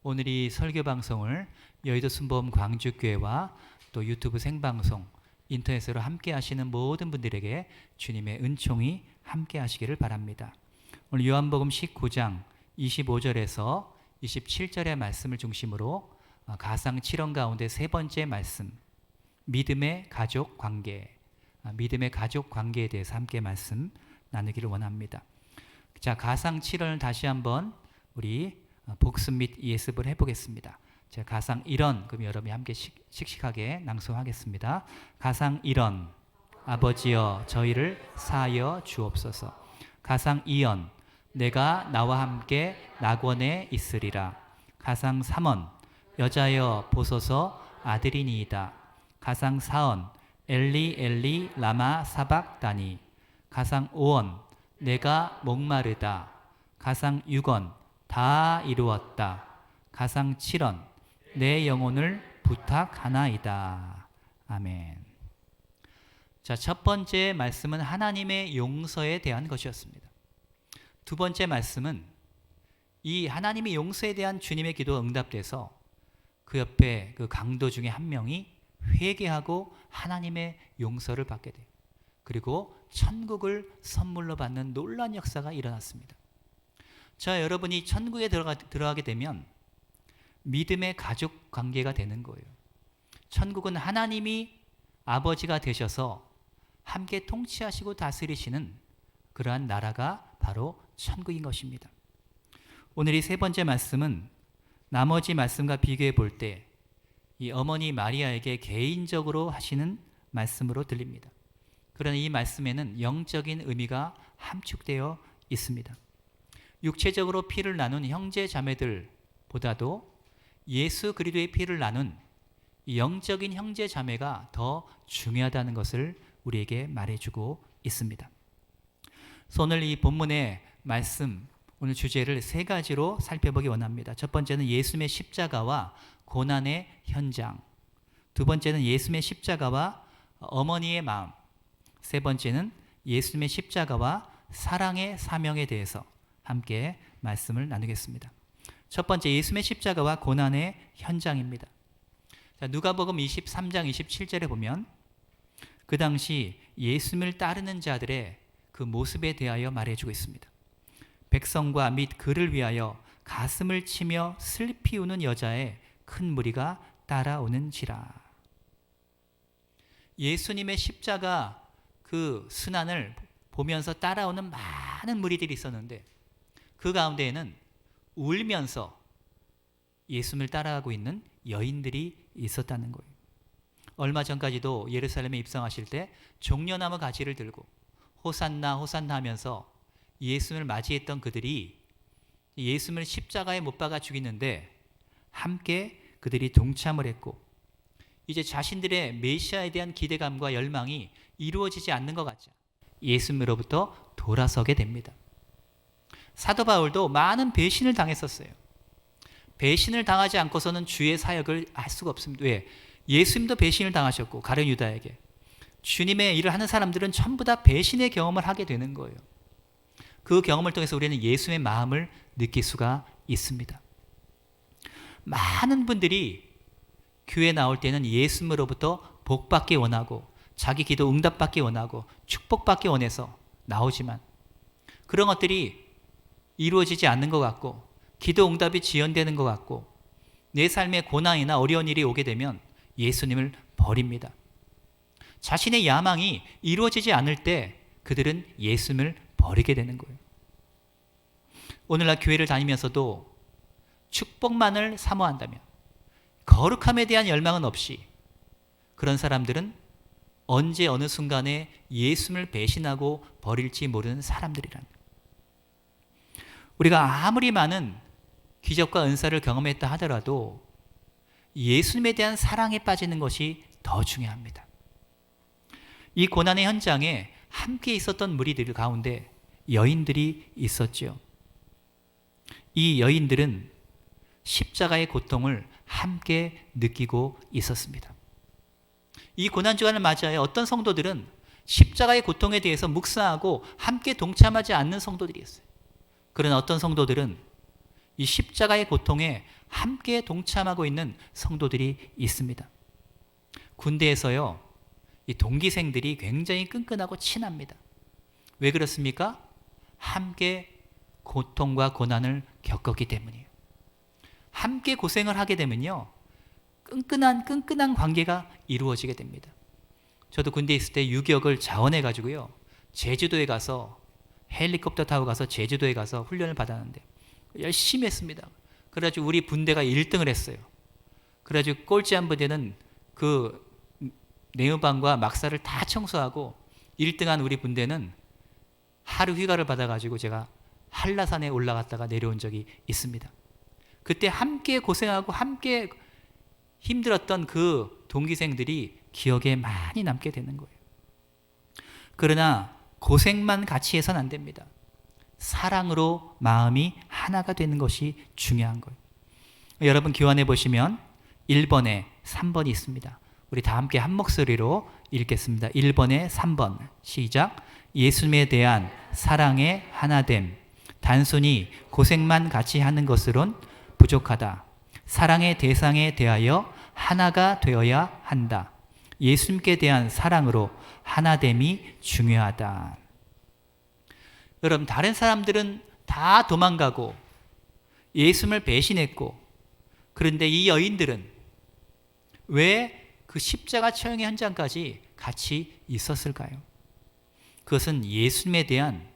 오늘 이 설교 방송을 여의도 순복음 광주교회와 또 유튜브 생방송, 인터넷으로 함께 하시는 모든 분들에게 주님의 은총이 함께 하시기를 바랍니다. 오늘 요한복음 19장 25절에서 27절의 말씀을 중심으로 가상 7원 가운데 세 번째 말씀, 믿음의 가족 관계, 믿음의 가족 관계에 대해서 함께 말씀 나누기를 원합니다. 자, 가상 7원을 다시 한번 우리 복습 및 예습을 해보겠습니다. 자, 가상 1원, 그럼 여러분이 함께 씩씩하게 낭송하겠습니다. 가상 1원, 아버지여 저희를 사하여 주옵소서. 가상 2원, 내가 나와 함께 낙원에 있으리라. 가상 3원, 여자여 보소서 아들이니이다. 가상 4원, 엘리 엘리 라마 사박다니. 가상 5원, 내가 목마르다. 가상 6원, 다 이루었다. 가상 7원, 내 영혼을 부탁하나이다. 아멘. 자, 첫 번째 말씀은 하나님의 용서에 대한 것이었습니다. 두 번째 말씀은 이 하나님의 용서에 대한 주님의 기도가 응답돼서 그 옆에 그 강도 중에 한 명이 회개하고 하나님의 용서를 받게 돼요. 그리고 천국을 선물로 받는 놀라운 역사가 일어났습니다. 자, 여러분이 천국에 들어가게 되면 믿음의 가족 관계가 되는 거예요. 천국은 하나님이 아버지가 되셔서 함께 통치하시고 다스리시는 그러한 나라가 바로 천국인 것입니다. 오늘 이 세 번째 말씀은 나머지 말씀과 비교해 볼 때 이 어머니 마리아에게 개인적으로 하시는 말씀으로 들립니다. 그러나 이 말씀에는 영적인 의미가 함축되어 있습니다. 육체적으로 피를 나눈 형제 자매들보다도 예수 그리스도의 피를 나눈 영적인 형제 자매가 더 중요하다는 것을 우리에게 말해주고 있습니다. 그래서 오늘 이 본문의 말씀, 오늘 주제를 세 가지로 살펴보기 원합니다. 첫 번째는 예수님의 십자가와 고난의 현장, 두 번째는 예수님의 십자가와 어머니의 마음, 세 번째는 예수님의 십자가와 사랑의 사명에 대해서 함께 말씀을 나누겠습니다. 첫 번째, 예수님의 십자가와 고난의 현장입니다. 자, 누가복음 23장 27절에 보면 그 당시 예수님을 따르는 자들의 그 모습에 대하여 말해주고 있습니다. 백성과 및 그를 위하여 가슴을 치며 슬피 우는 여자의 큰 무리가 따라오는지라. 예수님의 십자가 그 순환을 보면서 따라오는 많은 무리들이 있었는데 그 가운데에는 울면서 예수님을 따라가고 있는 여인들이 있었다는 거예요. 얼마 전까지도 예루살렘에 입성하실 때 종려나무 가지를 들고 호산나 호산나 하면서 예수님을 맞이했던 그들이 예수님을 십자가에 못 박아 죽이는데 함께 그들이 동참을 했고 이제 자신들의 메시아에 대한 기대감과 열망이 이루어지지 않는 것 같죠. 예수님으로부터 돌아서게 됩니다. 사도 바울도 많은 배신을 당했었어요. 배신을 당하지 않고서는 주의 사역을 할 수가 없습니다. 왜? 예수님도 배신을 당하셨고 가룟 유다에게. 주님의 일을 하는 사람들은 전부 다 배신의 경험을 하게 되는 거예요. 그 경험을 통해서 우리는 예수님의 마음을 느낄 수가 있습니다. 많은 분들이 교회에 나올 때는 예수님으로부터 복받기 원하고 자기 기도 응답받기 원하고 축복받기 원해서 나오지만 그런 것들이 이루어지지 않는 것 같고 기도 응답이 지연되는 것 같고 내 삶에 고난이나 어려운 일이 오게 되면 예수님을 버립니다. 자신의 야망이 이루어지지 않을 때 그들은 예수님을 버리게 되는 거예요. 오늘날 교회를 다니면서도 축복만을 사모한다면 거룩함에 대한 열망은 없이 그런 사람들은 언제 어느 순간에 예수님을 배신하고 버릴지 모르는 사람들이란. 우리가 아무리 많은 기적과 은사를 경험했다 하더라도 예수님에 대한 사랑에 빠지는 것이 더 중요합니다. 이 고난의 현장에 함께 있었던 무리들 가운데 여인들이 있었죠. 이 여인들은 십자가의 고통을 함께 느끼고 있었습니다. 이 고난주간을 맞이하여 어떤 성도들은 십자가의 고통에 대해서 묵상하고 함께 동참하지 않는 성도들이었어요. 그러나 어떤 성도들은 이 십자가의 고통에 함께 동참하고 있는 성도들이 있습니다. 군대에서요, 이 동기생들이 굉장히 끈끈하고 친합니다. 왜 그렇습니까? 함께 고통과 고난을 겪었기 때문이에요. 함께 고생을 하게 되면요, 끈끈한 관계가 이루어지게 됩니다. 저도 군대에 있을 때 유격을 자원해 가지고요, 제주도에 가서 헬리콥터 타고 가서 제주도에 가서 훈련을 받았는데 열심히 했습니다. 그래가지고 우리 분대가 1등을 했어요. 그래가지고 꼴찌한 부대는 그 내무반과 막사를 다 청소하고 1등한 우리 분대는 하루 휴가를 받아가지고 제가 한라산에 올라갔다가 내려온 적이 있습니다. 그때 함께 고생하고 함께 힘들었던 그 동기생들이 기억에 많이 남게 되는 거예요. 그러나 고생만 같이 해서는 안 됩니다. 사랑으로 마음이 하나가 되는 것이 중요한 거예요. 여러분 교환해 보시면 1번에 3번이 있습니다. 우리 다 함께 한 목소리로 읽겠습니다. 1번에 3번 시작. 예수님에 대한 사랑의 하나됨. 단순히 고생만 같이 하는 것으론 부족하다. 사랑의 대상에 대하여 하나가 되어야 한다. 예수님께 대한 사랑으로 하나됨이 중요하다. 여러분, 다른 사람들은 다 도망가고 예수님을 배신했고, 그런데 이 여인들은 왜 그 십자가 처형의 현장까지 같이 있었을까요? 그것은 예수님에 대한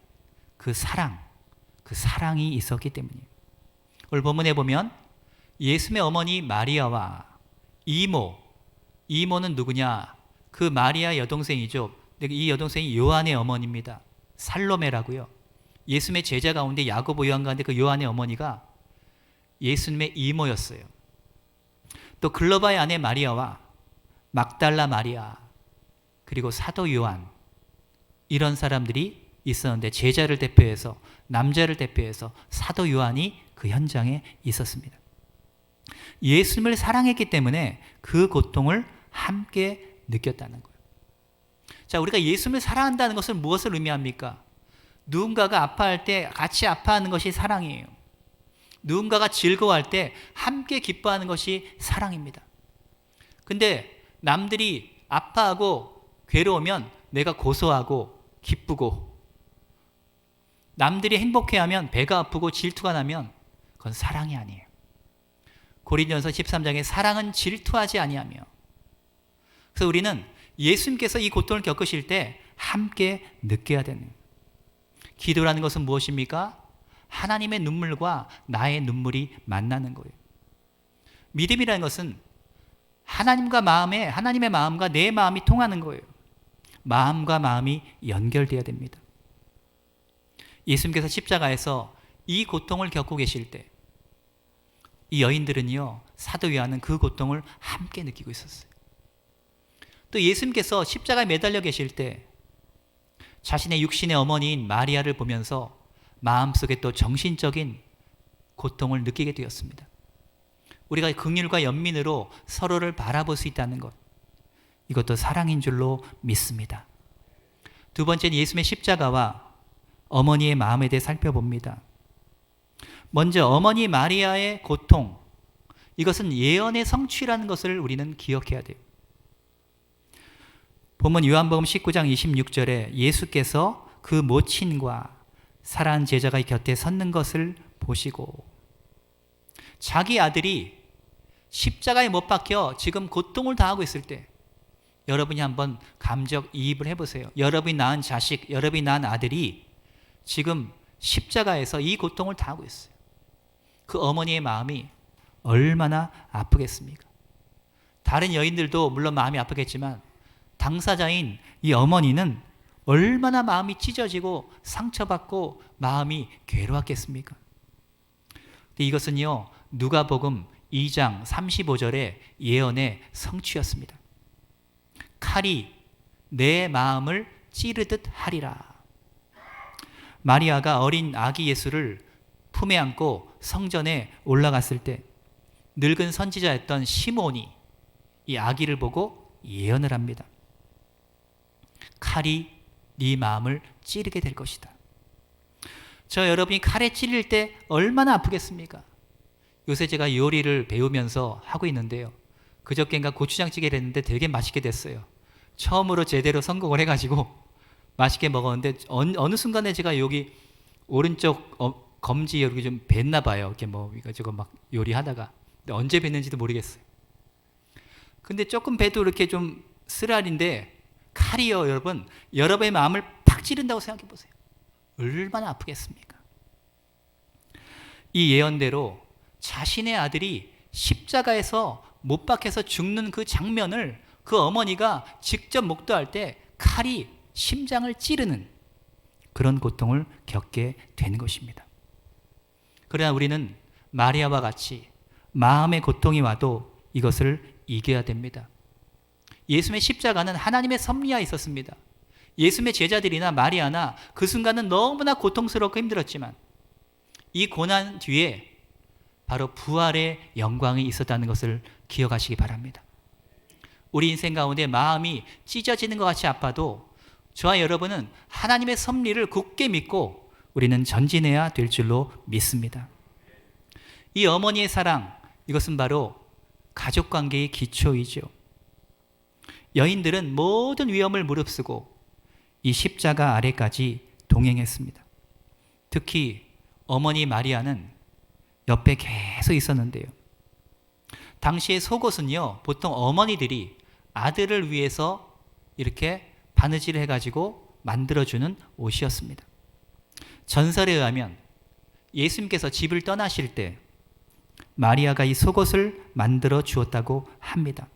그 사랑이 있었기 때문이에요. 오늘 본문에 보면 예수님의 어머니 마리아와 이모는 누구냐? 그 마리아 여동생이죠. 이 여동생이 요한의 어머니입니다. 살로메라고요. 예수님의 제자 가운데 야고보, 요한 가운데 그 요한의 어머니가 예수님의 이모였어요. 또 글로바의 아내 마리아와 막달라 마리아, 그리고 사도 요한, 이런 사람들이 있었는데 제자를 대표해서, 남자를 대표해서 사도 요한이 그 현장에 있었습니다. 예수님을 사랑했기 때문에 그 고통을 함께 느꼈다는 거예요. 자, 우리가 예수님을 사랑한다는 것은 무엇을 의미합니까? 누군가가 아파할 때 같이 아파하는 것이 사랑이에요. 누군가가 즐거워할 때 함께 기뻐하는 것이 사랑입니다. 근데 남들이 아파하고 괴로우면 내가 고소하고 기쁘고, 남들이 행복해하면 배가 아프고 질투가 나면 그건 사랑이 아니에요. 고린도전서 13장에 사랑은 질투하지 아니하며. 그래서 우리는 예수님께서 이 고통을 겪으실 때 함께 느껴야 되는, 기도라는 것은 무엇입니까? 하나님의 눈물과 나의 눈물이 만나는 거예요. 믿음이라는 것은 하나님의 마음과 내 마음이 통하는 거예요. 마음과 마음이 연결되어야 됩니다. 예수님께서 십자가에서 이 고통을 겪고 계실 때 이 여인들은요, 사도 요한은 그 고통을 함께 느끼고 있었어요. 또 예수님께서 십자가에 매달려 계실 때 자신의 육신의 어머니인 마리아를 보면서 마음속에 또 정신적인 고통을 느끼게 되었습니다. 우리가 긍휼과 연민으로 서로를 바라볼 수 있다는 것, 이것도 사랑인 줄로 믿습니다. 두 번째는 예수님의 십자가와 어머니의 마음에 대해 살펴봅니다. 먼저 어머니 마리아의 고통, 이것은 예언의 성취라는 것을 우리는 기억해야 돼요. 본문 요한복음 19장 26절에 예수께서 그 모친과 사랑하는 제자가 곁에 섰는 것을 보시고, 자기 아들이 십자가에 못 박혀 지금 고통을 당하고 있을 때 여러분이 한번 감정이입을 해보세요. 여러분이 낳은 자식, 여러분이 낳은 아들이 지금 십자가에서 이 고통을 당하고 있어요. 그 어머니의 마음이 얼마나 아프겠습니까? 다른 여인들도 물론 마음이 아프겠지만 당사자인 이 어머니는 얼마나 마음이 찢어지고 상처받고 마음이 괴로웠겠습니까? 이것은요, 누가복음 2장 35절의 예언의 성취였습니다. 칼이 내 마음을 찌르듯 하리라. 마리아가 어린 아기 예수를 품에 안고 성전에 올라갔을 때 늙은 선지자였던 시몬이 이 아기를 보고 예언을 합니다. 칼이 네 마음을 찌르게 될 것이다. 저 여러분이 칼에 찔릴 때 얼마나 아프겠습니까? 요새 제가 요리를 배우면서 하고 있는데요. 그저께인가 고추장찌개를 했는데 되게 맛있게 됐어요. 처음으로 제대로 성공을 해가지고 맛있게 먹었는데 어느 순간에 제가 여기 오른쪽 검지 여기 좀 뱄나 봐요. 이렇게 뭐 이거저거 막 요리하다가. 근데 언제 뱄는지도 모르겠어요. 근데 조금 배도 이렇게 좀 쓰라린데 칼이요, 여러분. 여러분의 마음을 팍 찌른다고 생각해 보세요. 얼마나 아프겠습니까? 이 예언대로 자신의 아들이 십자가에서 못 박혀서 죽는 그 장면을 그 어머니가 직접 목도할 때 칼이 심장을 찌르는 그런 고통을 겪게 되는 것입니다. 그러나 우리는 마리아와 같이 마음의 고통이 와도 이것을 이겨야 됩니다. 예수님의 십자가는 하나님의 섭리하에 있었습니다. 예수님의 제자들이나 마리아나 그 순간은 너무나 고통스럽고 힘들었지만 이 고난 뒤에 바로 부활의 영광이 있었다는 것을 기억하시기 바랍니다. 우리 인생 가운데 마음이 찢어지는 것 같이 아파도 저와 여러분은 하나님의 섭리를 굳게 믿고 우리는 전진해야 될 줄로 믿습니다. 이 어머니의 사랑, 이것은 바로 가족관계의 기초이죠. 여인들은 모든 위험을 무릅쓰고 이 십자가 아래까지 동행했습니다. 특히 어머니 마리아는 옆에 계속 있었는데요. 당시의 속옷은요, 보통 어머니들이 아들을 위해서 이렇게 바느질을 해가지고 만들어주는 옷이었습니다. 전설에 의하면 예수님께서 집을 떠나실 때 마리아가 이 속옷을 만들어 주었다고 합니다.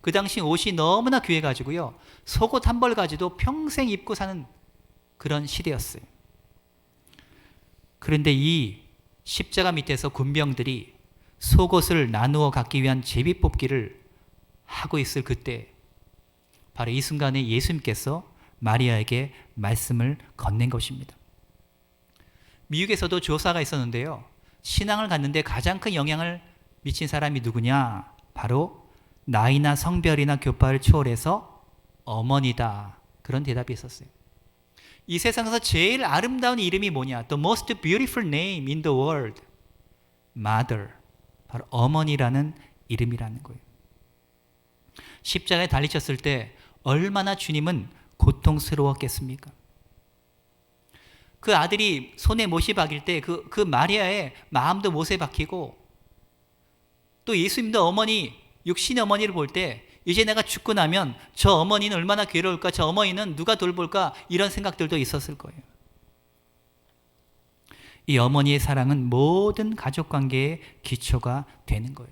그 당시 옷이 너무나 귀해가지고요, 속옷 한 벌 가지도 평생 입고 사는 그런 시대였어요. 그런데 이 십자가 밑에서 군병들이 속옷을 나누어 갖기 위한 제비뽑기를 하고 있을 그때 바로 이 순간에 예수님께서 마리아에게 말씀을 건넨 것입니다. 미국에서도 조사가 있었는데요. 신앙을 갖는데 가장 큰 영향을 미친 사람이 누구냐? 바로 나이나 성별이나 교파를 초월해서 어머니다. 그런 대답이 있었어요. 이 세상에서 제일 아름다운 이름이 뭐냐? The most beautiful name in the world. Mother. 바로 어머니라는 이름이라는 거예요. 십자가에 달리셨을 때 얼마나 주님은 고통스러웠겠습니까? 그 아들이 손에 못이 박일 때 그 마리아의 마음도 못에 박히고 또 예수님도 어머니, 육신의 어머니를 볼 때 이제 내가 죽고 나면 저 어머니는 얼마나 괴로울까, 저 어머니는 누가 돌볼까, 이런 생각들도 있었을 거예요. 이 어머니의 사랑은 모든 가족관계의 기초가 되는 거예요.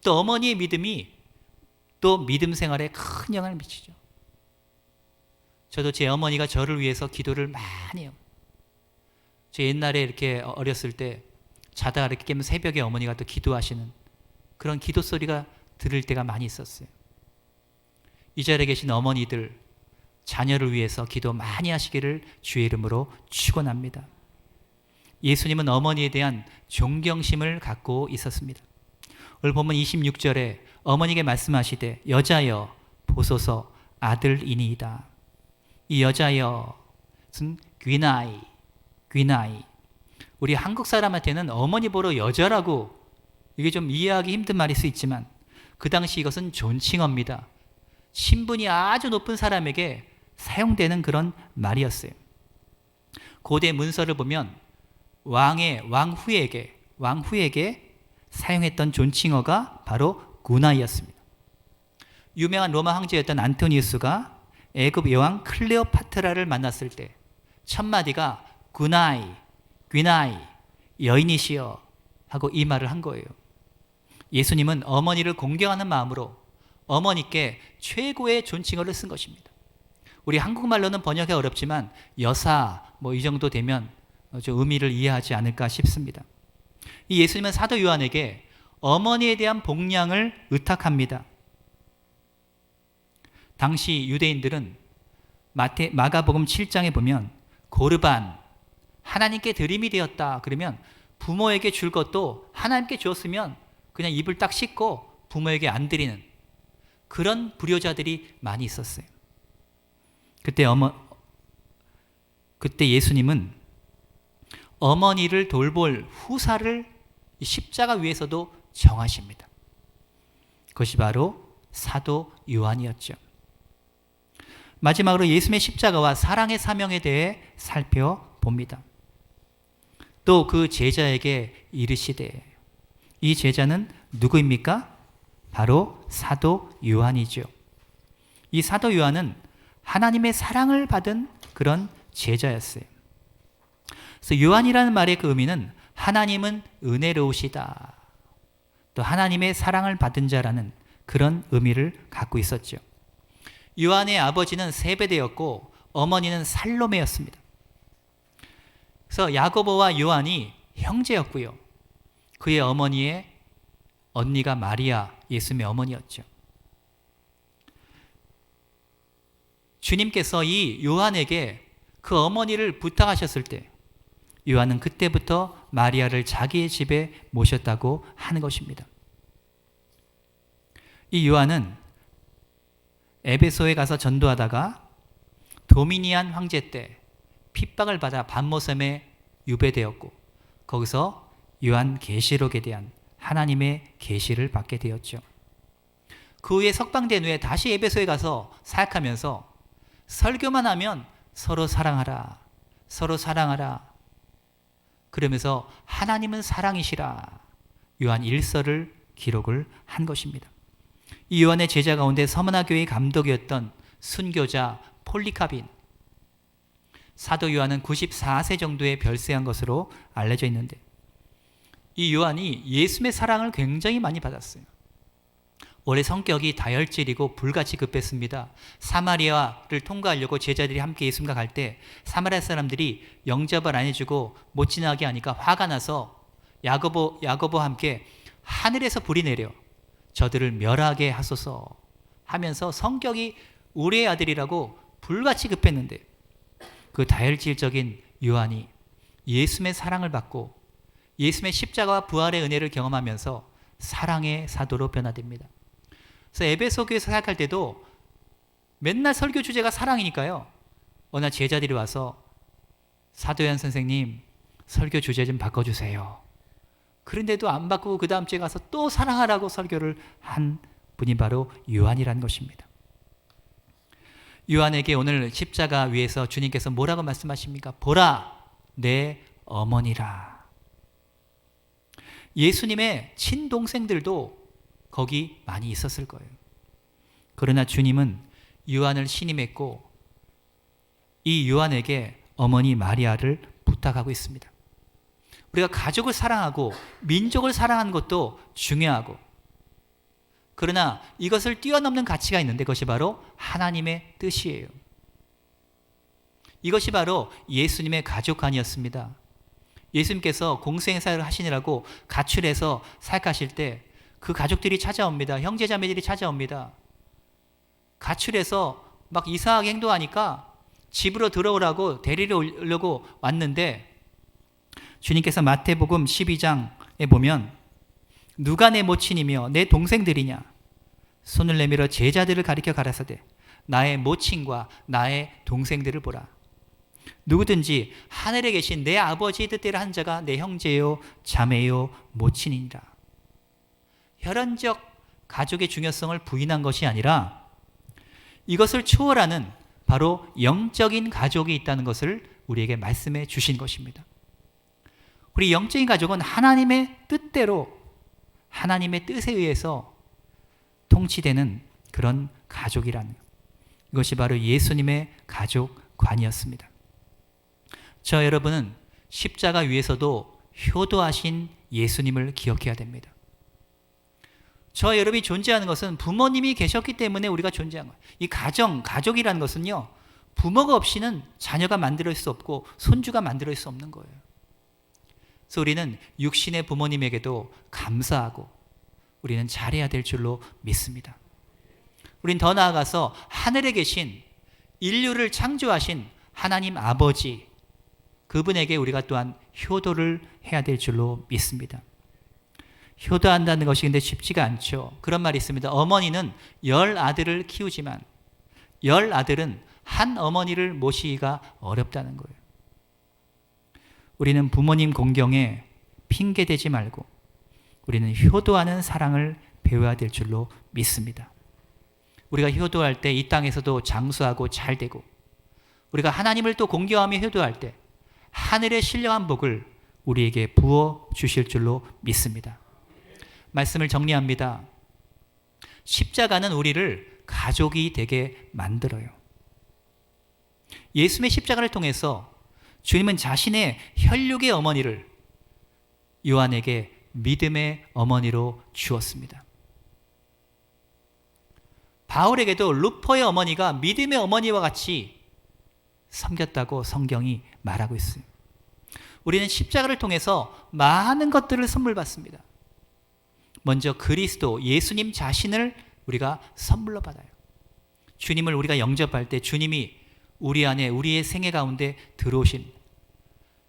또 어머니의 믿음이 또 믿음 생활에 큰 영향을 미치죠. 저도 제 어머니가 저를 위해서 기도를 많이 해요. 저 옛날에 이렇게 어렸을 때 자다가 이렇게 깨면 새벽에 어머니가 또 기도하시는 그런 기도 소리가 들을 때가 많이 있었어요. 이 자리에 계신 어머니들, 자녀를 위해서 기도 많이 하시기를 주의 이름으로 축원합니다. 예수님은 어머니에 대한 존경심을 갖고 있었습니다. 오늘 보면 26절에 어머니에게 말씀하시되 여자여 보소서 아들이니이다. 이 여자여는 귀나이. 우리 한국 사람한테는 어머니 보러 여자라고 이게 좀 이해하기 힘든 말일 수 있지만 그 당시 이것은 존칭어입니다. 신분이 아주 높은 사람에게 사용되는 그런 말이었어요. 고대 문서를 보면 왕후에게 사용했던 존칭어가 바로 구나이였습니다. 유명한 로마 황제였던 안토니우스가 애굽 여왕 클레오파트라를 만났을 때 첫 마디가 귀나이 여인이시여 하고 이 말을 한 거예요. 예수님은 어머니를 공경하는 마음으로 어머니께 최고의 존칭어를 쓴 것입니다. 우리 한국말로는 번역이 어렵지만 여사 뭐 이 정도 되면 좀 의미를 이해하지 않을까 싶습니다. 이 예수님은 사도 요한에게 어머니에 대한 복양을 의탁합니다. 당시 유대인들은 마가복음 7장에 보면 고르반, 하나님께 드림이 되었다 그러면 부모에게 줄 것도 하나님께 주었으면 그냥 입을 딱 씻고 부모에게 안 드리는 그런 불효자들이 많이 있었어요. 그때 예수님은 어머니를 돌볼 후사를 이 십자가 위에서도 정하십니다. 그것이 바로 사도 요한이었죠. 마지막으로 예수님의 십자가와 사랑의 사명에 대해 살펴봅니다. 또 그 제자에게 이르시되, 이 제자는 누구입니까? 바로 사도 요한이죠. 이 사도 요한은 하나님의 사랑을 받은 그런 제자였어요. 그래서 요한이라는 말의 그 의미는 하나님은 은혜로우시다, 또 하나님의 사랑을 받은 자라는 그런 의미를 갖고 있었죠. 요한의 아버지는 세베대였고 어머니는 살로메였습니다. 그래서 야고보와 요한이 형제였고요. 그의 어머니의 언니가 마리아, 예수님의 어머니였죠. 주님께서 이 요한에게 그 어머니를 부탁하셨을 때 요한은 그때부터 마리아를 자기의 집에 모셨다고 하는 것입니다. 이 요한은 에베소에 가서 전도하다가 도미니안 황제 때 핍박을 받아 반모섬에 유배되었고, 거기서 요한 계시록에 대한 하나님의 계시를 받게 되었죠. 그 후에 석방된 후에 다시 에베소에 가서 사역하면서 설교만 하면 서로 사랑하라, 서로 사랑하라, 그러면서 하나님은 사랑이시라 요한 1서를 기록을 한 것입니다. 이 요한의 제자 가운데 서머나 교회의 감독이었던 순교자 폴리카빈, 사도 요한은 94세 정도에 별세한 것으로 알려져 있는데, 이 요한이 예수님의 사랑을 굉장히 많이 받았어요. 원래 성격이 다혈질이고 불같이 급했습니다. 사마리아를 통과하려고 제자들이 함께 예수님과 갈 때 사마리아 사람들이 영접을 안 해주고 못 지나게 하니까 화가 나서 야고보와 함께 하늘에서 불이 내려 저들을 멸하게 하소서 하면서 성격이 우리의 아들이라고 불같이 급했는데, 그 다혈질적인 요한이 예수님의 사랑을 받고 예수님의 십자가와 부활의 은혜를 경험하면서 사랑의 사도로 변화됩니다. 그래서 에베소 교회에서 사역할 때도 맨날 설교 주제가 사랑이니까요. 어느 날 제자들이 와서 사도 요한 선생님 설교 주제 좀 바꿔주세요. 그런데도 안 바꾸고 그 다음 주에 가서 또 사랑하라고 설교를 한 분이 바로 요한이라는 것입니다. 요한에게 오늘 십자가 위에서 주님께서 뭐라고 말씀하십니까? 보라, 내 어머니라. 예수님의 친동생들도 거기 많이 있었을 거예요. 그러나 주님은 요한을 신임했고 이 요한에게 어머니 마리아를 부탁하고 있습니다. 우리가 가족을 사랑하고 민족을 사랑하는 것도 중요하고, 그러나 이것을 뛰어넘는 가치가 있는데 그것이 바로 하나님의 뜻이에요. 이것이 바로 예수님의 가족관이었습니다. 예수님께서 공생사를 하시느라고 가출해서 사역하실 때 그 가족들이 찾아옵니다. 형제자매들이 찾아옵니다. 가출해서 막 이상하게 행동하니까 집으로 들어오라고 데리러 오려고 왔는데, 주님께서 마태복음 12장에 보면 누가 내 모친이며 내 동생들이냐, 손을 내밀어 제자들을 가리켜 가라사대 나의 모친과 나의 동생들을 보라. 누구든지 하늘에 계신 내 아버지의 뜻대로 한 자가 내 형제요 자매요 모친이니라. 혈연적 가족의 중요성을 부인한 것이 아니라 이것을 초월하는 바로 영적인 가족이 있다는 것을 우리에게 말씀해 주신 것입니다. 우리 영적인 가족은 하나님의 뜻대로, 하나님의 뜻에 의해서 통치되는 그런 가족이라는, 이것이 바로 예수님의 가족관이었습니다. 저 여러분은 십자가 위에서도 효도하신 예수님을 기억해야 됩니다. 저 여러분이 존재하는 것은 부모님이 계셨기 때문에 우리가 존재한 거예요. 이 가족이라는 것은요, 부모가 없이는 자녀가 만들어질 수 없고 손주가 만들어질 수 없는 거예요. 그래서 우리는 육신의 부모님에게도 감사하고 우리는 잘해야 될 줄로 믿습니다. 우린 더 나아가서 하늘에 계신 인류를 창조하신 하나님 아버지, 그분에게 우리가 또한 효도를 해야 될 줄로 믿습니다. 효도한다는 것이 근데 쉽지가 않죠. 그런 말이 있습니다. 어머니는 10아들을 키우지만 10아들은 한 어머니를 모시기가 어렵다는 거예요. 우리는 부모님 공경에 핑계대지 말고 우리는 효도하는 사랑을 배워야 될 줄로 믿습니다. 우리가 효도할 때 이 땅에서도 장수하고 잘 되고, 우리가 하나님을 또 공경하며 효도할 때 하늘의 신령한 복을 우리에게 부어 주실 줄로 믿습니다. 말씀을 정리합니다. 십자가는 우리를 가족이 되게 만들어요. 예수님의 십자가를 통해서 주님은 자신의 혈육의 어머니를 요한에게 믿음의 어머니로 주었습니다. 바울에게도 루포의 어머니가 믿음의 어머니와 같이 섬겼다고 성경이 말하고 있어요. 우리는 십자가를 통해서 많은 것들을 선물 받습니다. 먼저 그리스도 예수님 자신을 우리가 선물로 받아요. 주님을 우리가 영접할 때 주님이 우리 안에 우리의 생애 가운데 들어오신,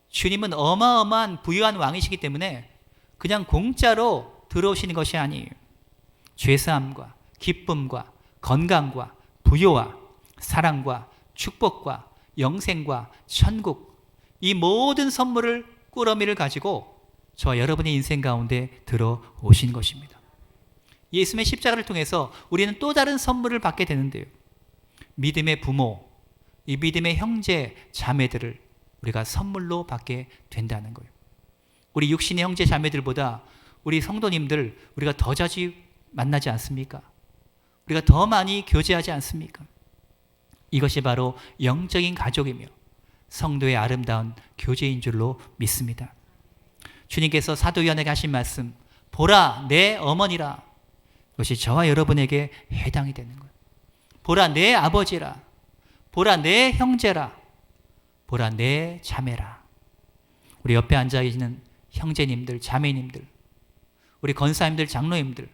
주님은 어마어마한 부유한 왕이시기 때문에 그냥 공짜로 들어오시는 것이 아니에요. 죄사함과 기쁨과 건강과 부요와 사랑과 축복과 영생과 천국, 이 모든 선물을 꾸러미를 가지고 저와 여러분의 인생 가운데 들어오신 것입니다. 예수님의 십자가를 통해서 우리는 또 다른 선물을 받게 되는데요. 믿음의 부모, 이 믿음의 형제 자매들을 우리가 선물로 받게 된다는 거예요. 우리 육신의 형제 자매들보다 우리 성도님들 우리가 더 자주 만나지 않습니까? 우리가 더 많이 교제하지 않습니까? 이것이 바로 영적인 가족이며 성도의 아름다운 교제인 줄로 믿습니다. 주님께서 사도 요한에게 하신 말씀, 보라 내 어머니라, 이것이 저와 여러분에게 해당이 되는 거예요. 보라 내 아버지라, 보라 내 형제라, 보라 내 자매라. 우리 옆에 앉아 계시는 형제님들, 자매님들, 우리 권사님들, 장로님들,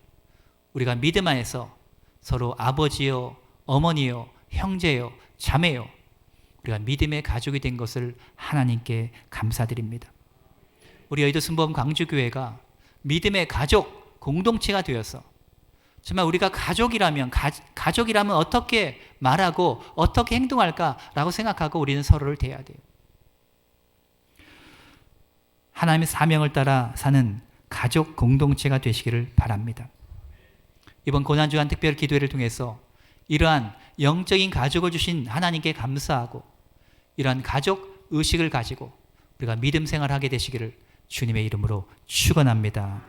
우리가 믿음 안에서 서로 아버지요, 어머니요, 형제요, 자매요, 우리가 믿음의 가족이 된 것을 하나님께 감사드립니다. 우리 여의도 순복음 광주교회가 믿음의 가족 공동체가 되어서 정말 우리가 가족이라면 어떻게 말하고 어떻게 행동할까라고 생각하고 우리는 서로를 대해야 돼요. 하나님의 사명을 따라 사는 가족 공동체가 되시기를 바랍니다. 이번 고난주간 특별 기도회를 통해서 이러한 영적인 가족을 주신 하나님께 감사하고 이러한 가족 의식을 가지고 우리가 믿음 생활하게 되시기를 주님의 이름으로 축원합니다.